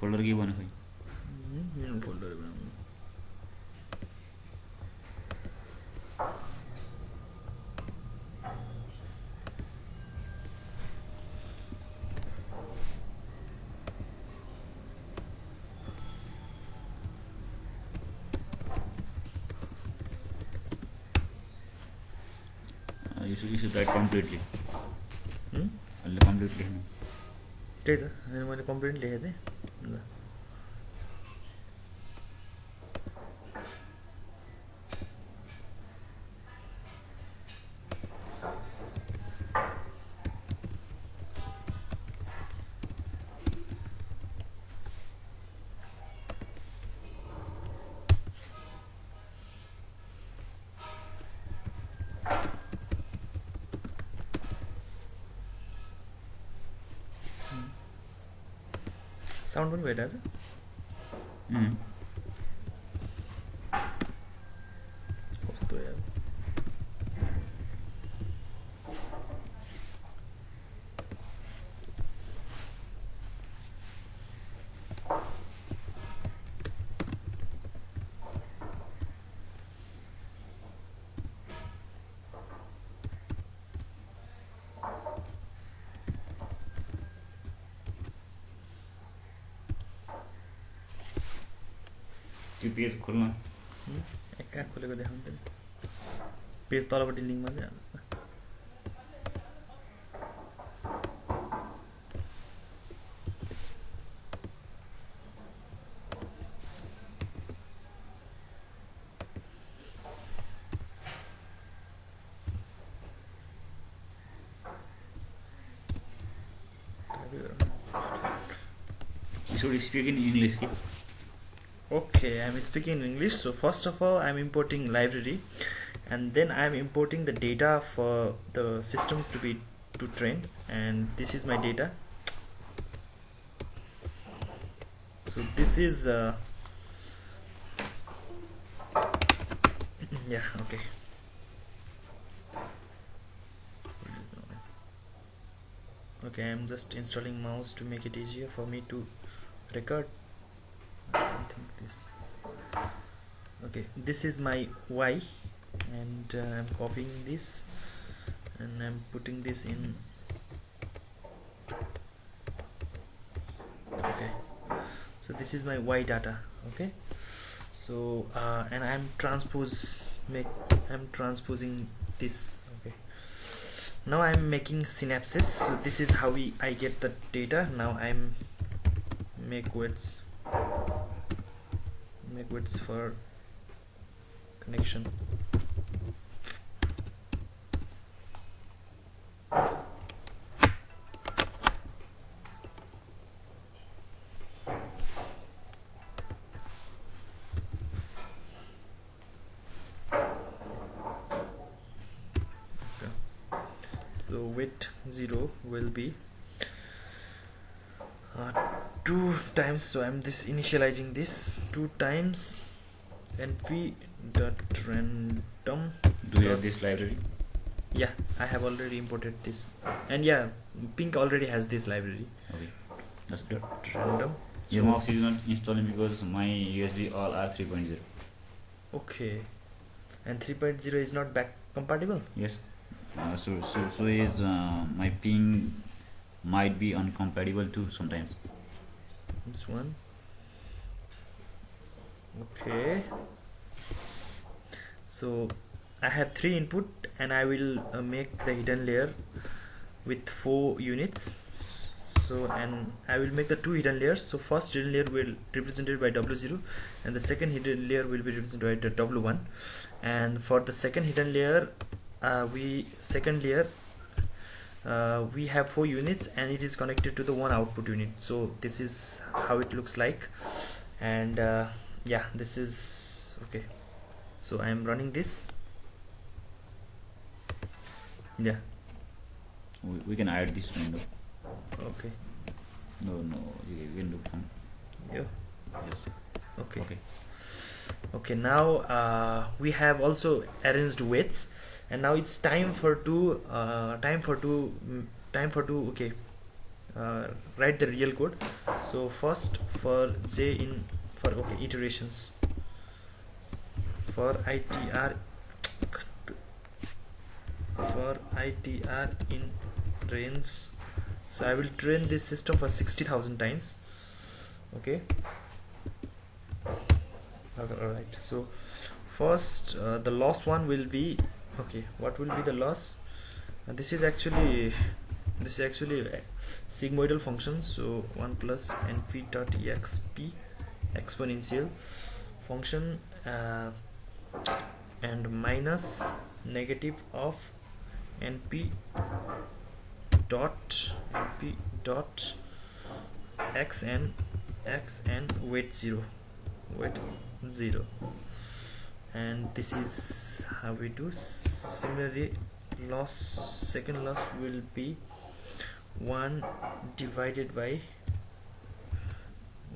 Folder के बना खोइ फोल्डर बनाउनु you should write completely. Complete लेख्नु त्यही त मैले कम्प्लिट लेखेँ थिएँ ल साउन्ड पनि भइरहेछ कस्तो यार पेज खोल्न कहाँ खोलेको देखाउँछ नि पेज तलपट्टि लिङ्कमा चाहिँ You should speak in English. Okay, I'm speaking in English. So first of all, I'm importing library, and then I'm importing the data for the system to train, and this is my data. So this is yeah, okay. Okay, I'm just installing mouse to make it easier for me to record. I think this. Okay, this is my Y, and I'm copying this and I'm putting this in. Okay, so this is my Y data. Okay, so and I'm transposing this. Okay, now I'm making synapses. So this is how I get the data. Now I'm make widths for connection. So width 0 will be 2 times, so I'm initializing this 2 times np.random. Do you have this library? Yeah, I have already imported this, and yeah, Pynq already has this library. Okay, that's good. Random. So your mouse is not installing because my USB all are 3.0. Okay, and 3.0 is not back compatible. Yes. So is my Pynq might be uncompatible too sometimes. This one. Okay, so I have 3 input, and I will make the hidden layer with 4 units. So, and I will make the 2 hidden layers. So first hidden layer will be represented by W0, and the second hidden layer will be represented by W1. And for the second hidden layer, we have 4 units, and it is connected to the 1 output unit. So this is how it looks like, and yeah, this is okay. So I am running this. Yeah, we can add this window. okay. No, you can do from. Yeah. Yes. Okay, now we have also arranged weights, and now it's time for two okay, write the real code. So first for j in for iterations for itr in range. So I will train this system for 60,000 times. Okay. Alright, so first the loss one will be, okay, what will be the loss? This is actually a sigmoidal function, so 1 plus np dot exp exponential function and minus negative of np dot xn weight 0, and this is how we do. Similarly, second loss will be 1 divided by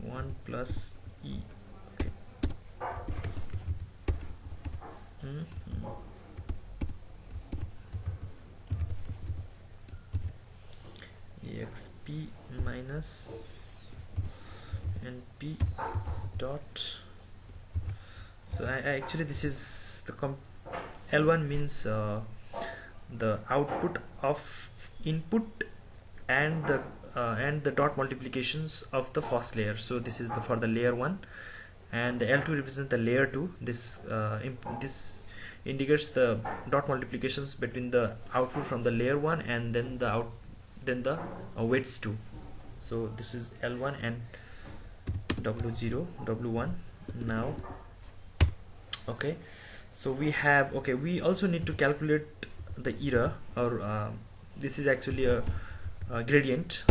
1 plus e. Okay. exp minus np dot. So I actually, this is the L1 means the output of input and the dot multiplications of the first layer. So this is for the layer 1, and the L2 represents the layer 2. This this indicates the dot multiplications between the output from the layer 1 and then the weights 2. So this is L1 and W0 W1 now. Okay, so we have, okay, we also need to calculate the error, or this is actually a gradient,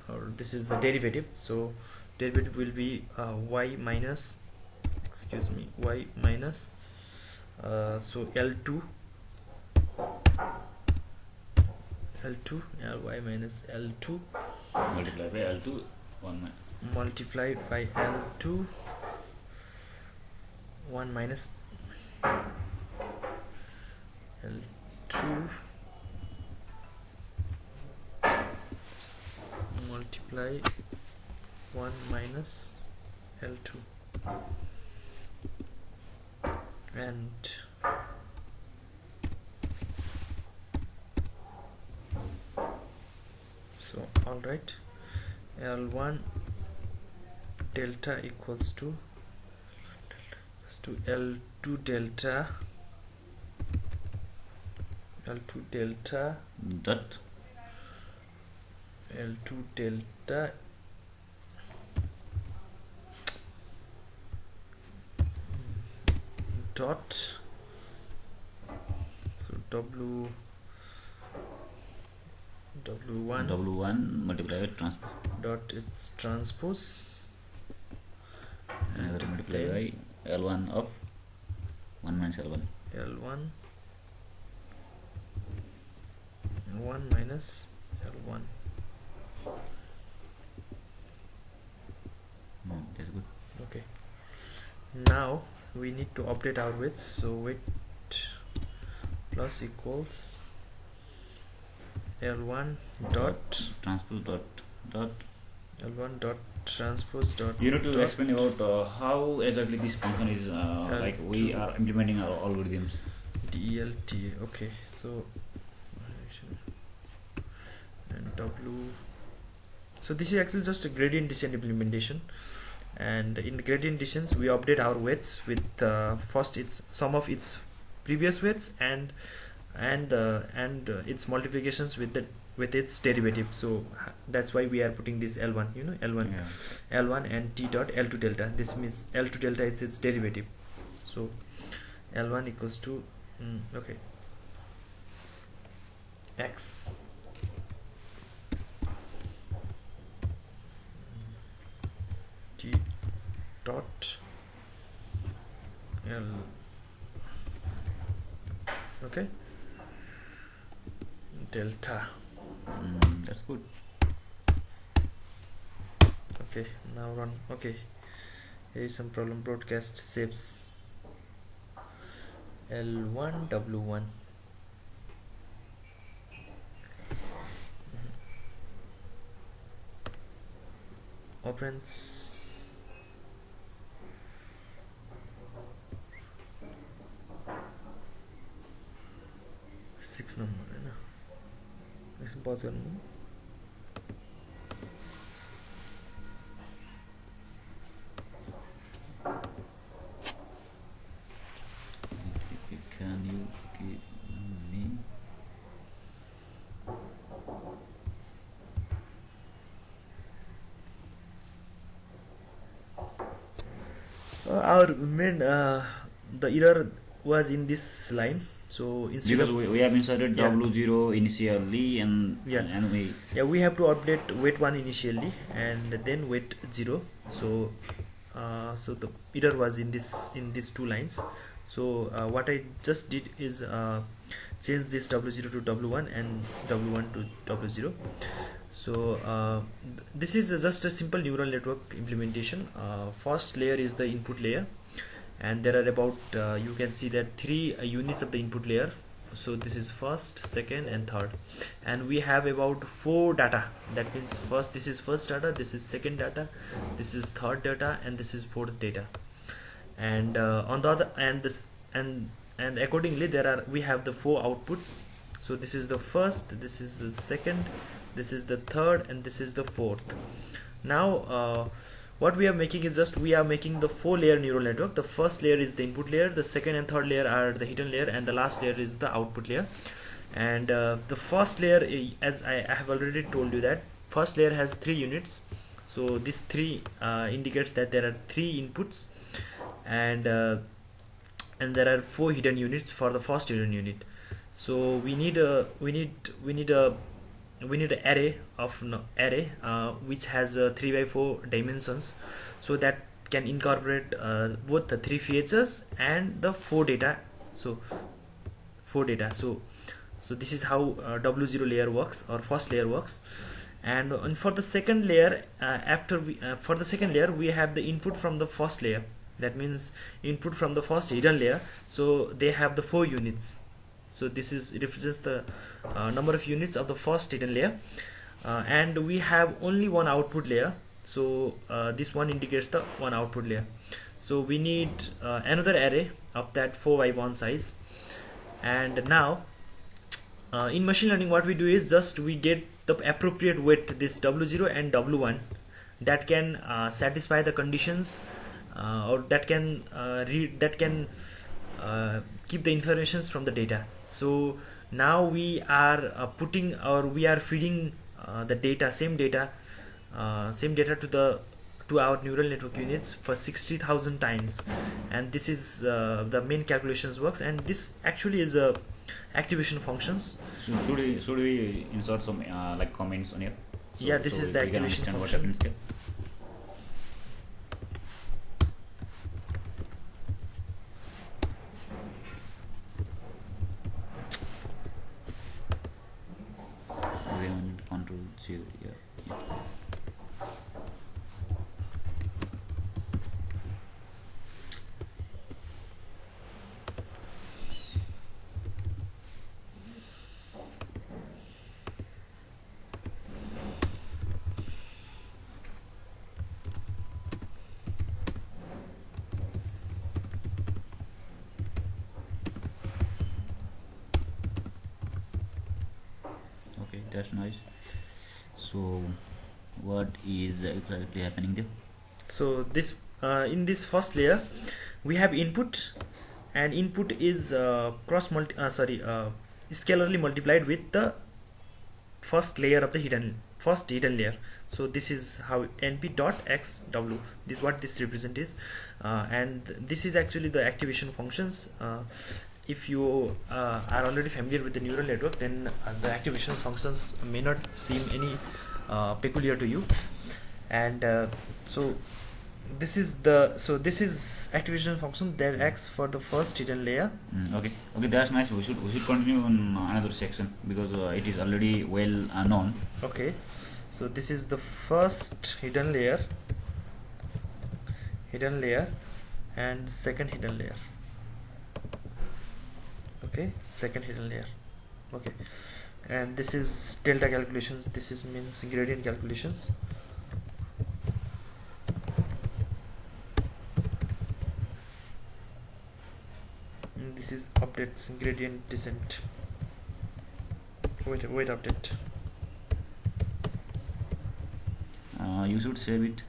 or this is the derivative. So derivative will be y minus so L2 Ly minus L2 multiplied by L2 multiplied by L2 1 minus L2 multiply 1 minus L2, and so alright, L1 delta equals to L2 delta dot L2 delta dot, so W1 multiplied by transpose dot is transpose, and multiplied by L1 of 1 minus L1 1 minus L1. That's good. Okay, now we need to update our weights. So weight plus equals L1 dot transpose dot L1 dot transpose dot. You need to explain about how exactly this function is like we are implementing our algorithms. DLT. Okay, so and W. So this is actually just a gradient descent implementation, and in the gradient descents we update our weights with first its sum of its previous weights and its multiplications with its derivative. So that's why we are putting this L1, L1, yeah. L1 and T dot L2 delta. This means L2 delta is its derivative. So L1 equals to okay, X T dot L. Okay, delta. That's good. Okay, now run. Okay, here is some problem. Broadcast saves L1 W1. friends. Six number हैन एकछिन पज गर्नु Can you give me our main the error was in this line, so instead because of we have inserted Yeah. W0 initially and we have to update weight 1 initially and then weight 0, so so the error was in these two lines. So what I just did is change this W0 to W1 and W1 to W0. So this is just a simple neural network implementation. First layer is the input layer, and there are about you can see that 3 units of the input layer. So this is first, second and third, and we have about 4 data. That means this is first data, this is second data, this is third data, and this is fourth data. And on the other and accordingly we have the 4 outputs. So this is the first, this is the second, this is the third, and this is the fourth. Now what we are making is we are making the 4-layer neural network. The first layer is the input layer, the second and third layer are the hidden layer, and the last layer is the output layer. And the first layer, as I have already told you, that first layer has 3 units. So this 3 indicates that there are 3 inputs, and there are 4 hidden units for the first hidden unit. So we need an array which has 3x4 dimensions, so that can incorporate both the 3 features and the 4 data. So 4 data. So this is how W0 layer works, or first layer works. And for the second layer, for the second layer we have the input from the first layer. That means input from the first hidden layer. So they have the 4 units. So this represents the number of units of the first hidden layer, and we have only 1 output layer. So this one indicates the 1 output layer. So we need another array of that 4x1 size. And now in machine learning, what we do is we get the appropriate weight, this W0 and W1, that can satisfy the conditions, or that can keep the informations from the data. So now we are we are feeding the data, same data to our neural network units for 60,000 times, and this is the main calculations works. And this actually is activation functions. So should we insert some like comments on here? Yeah, this is the activation function. What happens there. Control 0, yeah. Okay, that's nice. So what is exactly happening there? So this in this first layer we have input, and input is scalarly multiplied with the first layer of the first hidden layer. So this is how np.xw, this what this represent is, and this is actually the activation functions. If you are already familiar with the neural network, then the activation functions may not seem any peculiar to you. And so this is activation function that acts for the first hidden layer. Okay, that's nice. We should continue on another section, because it is already well known. Okay, so this is the first hidden layer and second hidden layer. Okay, second hidden layer. Okay, and this is delta calculations, this is means gradient calculations. this is updates gradient descent. Wait, update. You should save it.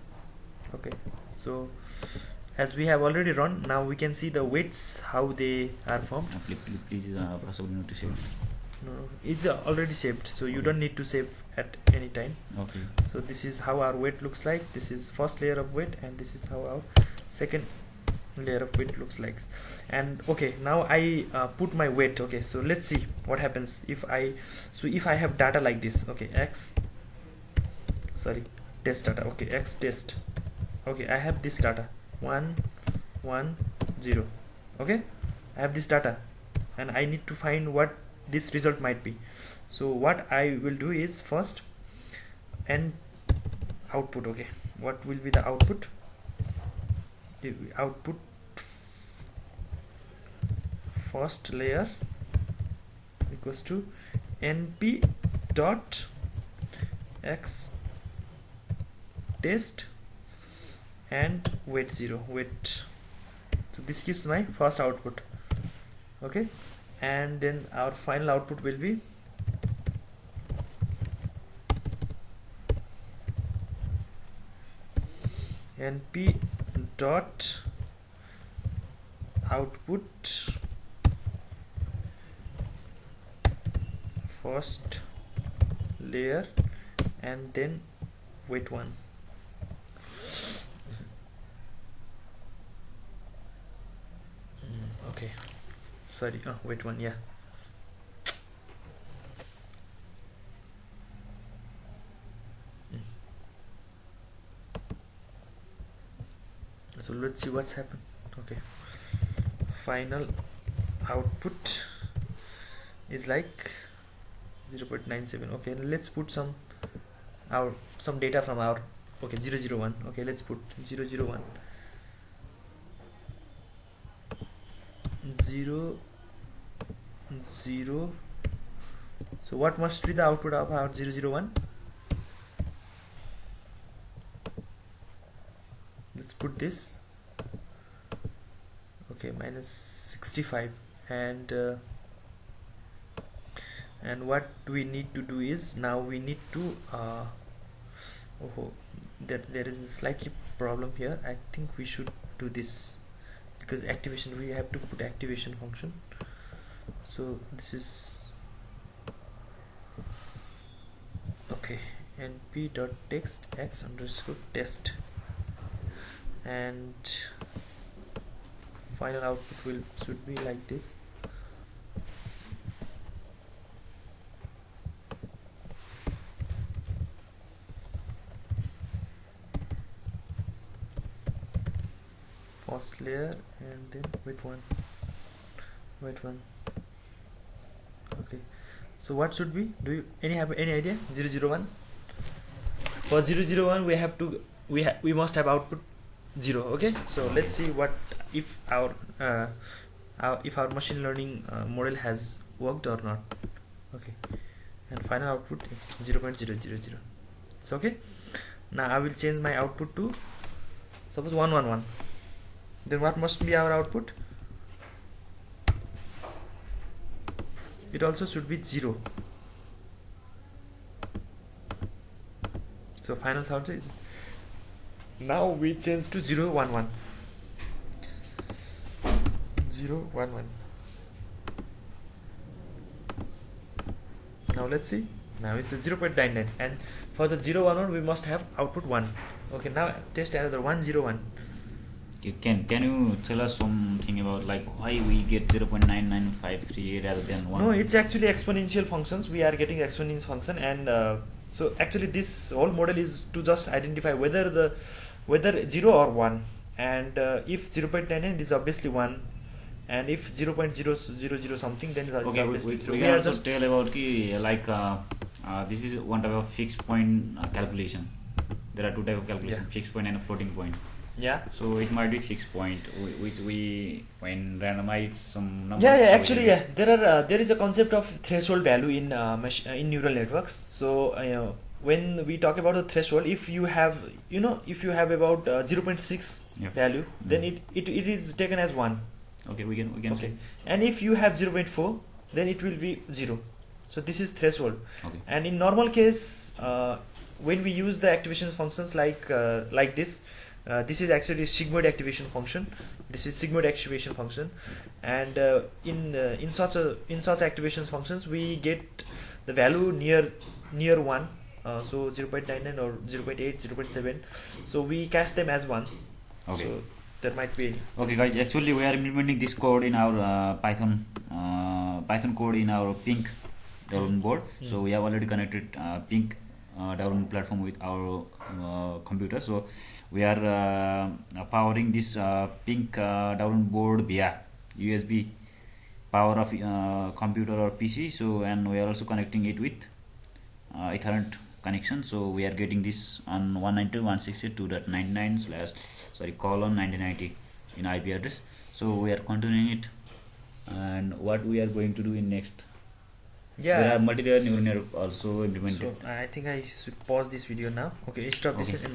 Okay, so as we have already run, now we can see the weights how they are formed. Please first of all you need to save. No, it's already saved, so you don't need to save at any time. Okay. So this is how our weight looks like. This is first layer of weight, and this is how our second layer of weight looks like. And okay, now I put my weight. Okay, so let's see what happens if I have data like this. Okay, test data. Okay, x test. Okay, I have this data 1 1 0. Okay, I have this data and I need to find what this result might be. So what I will do is first and output. Okay, what will be the output? The output first layer equals to np dot x test and weight 0 weight. So this gives my first output. Okay, and then our final output will be np dot output first layer and then weight 1. Okay, sorry, weight 1, yeah. So let's see what's happened. Okay, final output is like 0.97. okay, let's put some data from our 001. okay, let's put 001 0 0. So what must be the output of our 001? Let's put this. Okay, minus 65. And what we need to do is now we need to there is a slightly problem here. I think we should do this because activation, we have to put activation function. So this is okay, np.text x underscore test, and final output should be like this. First layer and then weight 1. Okay, so what should be? Do you have any idea? 001. For 001 we must have output 0. Okay, so let's see what if our machine learning model has worked or not. Okay, and final output 0.000. It's okay. Now I will change my output to suppose 111. Then what must be our output? It also should be 0. So final sound is, now we change to 011. 011. Now let's see. Now it's a 0.99, and for the 011 we must have output 1. Okay, now test another 101. Can you tell us something about like why we get 0.9953 rather than 1? No, it's actually exponential functions. We are getting exponential function, and so actually this whole model is to just identify whether 0 or 1, and if 0.99 is obviously 1, and if 0.000 something, then it's obviously 0. We are just tell about this is one type of fixed point calculation. There are two types of calculation, fixed point and a floating point. Yeah. So it might be fixed point, which we when randomize some numbers. Yeah. Actually, yeah. There is a concept of threshold value in neural networks. So when we talk about the threshold, if you have about 0.6 value, then it is taken as 1. Okay, we can Okay. say. And if you have 0.4, then it will be 0. So this is threshold. Okay. And in normal case, when we use the activation functions like this, this is actually sigmoid activation function. This is sigmoid activation function, and in such activation functions we get the value near 1. So 0.99 or 0.8, 0.7. So we cast them as 1. Okay. So there might be. Okay, guys. Actually, we are implementing this code in our Python code in our Pynq development board. So we have already connected Pynq development platform with our computer. So we are powering this Pynq development board via USB power of computer or PC. So, and we are also connecting it with Ethernet connection. So we are getting this on 192.168.2.99/:9090 in IP address. So we are continuing it, and what we are going to do in next. There are multi-layer neural net also implemented. So I think I should pause this video now. Okay, stop this. Okay. And